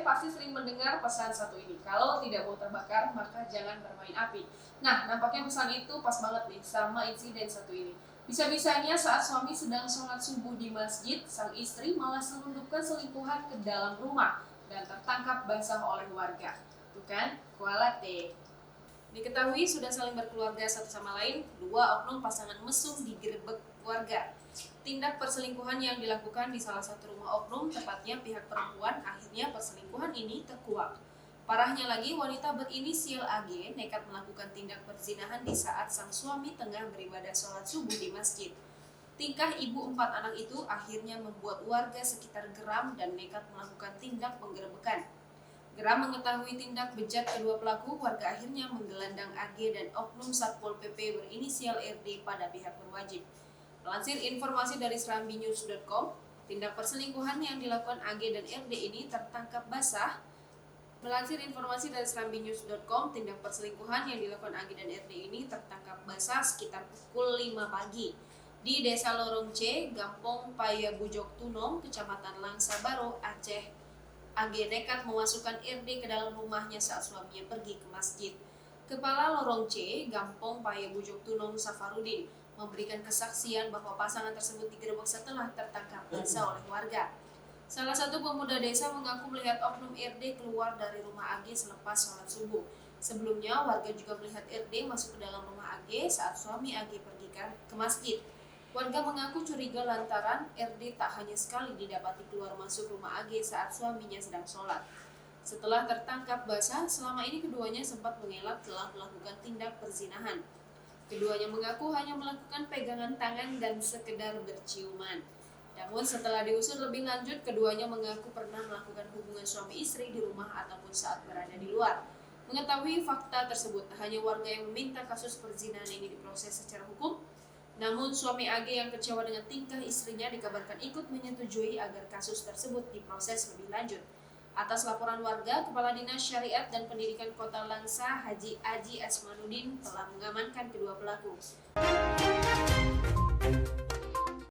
pasti sering mendengar pesan satu ini, kalau tidak mau terbakar maka jangan bermain api. Nah, nampaknya pesan itu pas banget nih sama insiden satu ini. Bisa-bisanya saat suami sedang sholat subuh di masjid, sang istri malah selundupkan selingkuhan ke dalam rumah dan tertangkap basah oleh warga. Tuh kan, kualat deh. Diketahui sudah saling berkeluarga satu sama lain, dua oknum pasangan mesum digerebek warga. Tindak perselingkuhan yang dilakukan di salah satu rumah oknum, tepatnya pihak perempuan, akhirnya perselingkuhan ini terkuak. Parahnya lagi, wanita berinisial AG nekat melakukan tindak perzinahan di saat sang suami tengah beribadah sholat subuh di masjid. Tingkah ibu 4 anak itu akhirnya membuat warga sekitar geram dan nekat melakukan tindak penggerebekan. Geram mengetahui tindak bejat kedua pelaku, warga akhirnya menggelandang AG dan oknum Satpol PP berinisial RD pada pihak berwajib. Melansir informasi dari serambinews.com, tindak perselingkuhan yang dilakukan AG dan RD ini tertangkap basah. Melansir informasi dari serambinews.com, tindak perselingkuhan yang dilakukan AG dan RD ini tertangkap basah sekitar pukul 5 pagi di Desa Lorong C, Gampong Paya Bujok Tunom, Kecamatan Langsa Baro, Aceh. AG nekat memasukkan RD ke dalam rumahnya saat suaminya pergi ke masjid. Kepala Lorong C, Gampong Paya Bujok Tunom Safarudin, memberikan kesaksian bahwa pasangan tersebut digerebek setelah tertangkap basah oleh warga. Salah satu pemuda desa mengaku melihat oknum RD keluar dari rumah AG selepas sholat subuh. Sebelumnya, warga juga melihat RD masuk ke dalam rumah AG saat suami AG pergi ke masjid. Warga mengaku curiga lantaran RD tak hanya sekali didapati keluar masuk rumah AG saat suaminya sedang sholat. Setelah tertangkap basah, selama ini keduanya sempat mengelak telah melakukan tindak perzinahan. Keduanya mengaku hanya melakukan pegangan tangan dan sekedar berciuman. Namun setelah diusut lebih lanjut, keduanya mengaku pernah melakukan hubungan suami istri di rumah ataupun saat berada di luar. Mengetahui fakta tersebut, tak hanya warga yang meminta kasus perzinahan ini diproses secara hukum, namun suami AG yang kecewa dengan tingkah istrinya dikabarkan ikut menyetujui agar kasus tersebut diproses lebih lanjut. Atas laporan warga, Kepala Dinas Syariat dan Pendidikan Kota Langsa, Haji Aji Asmanuddin, telah mengamankan kedua pelaku.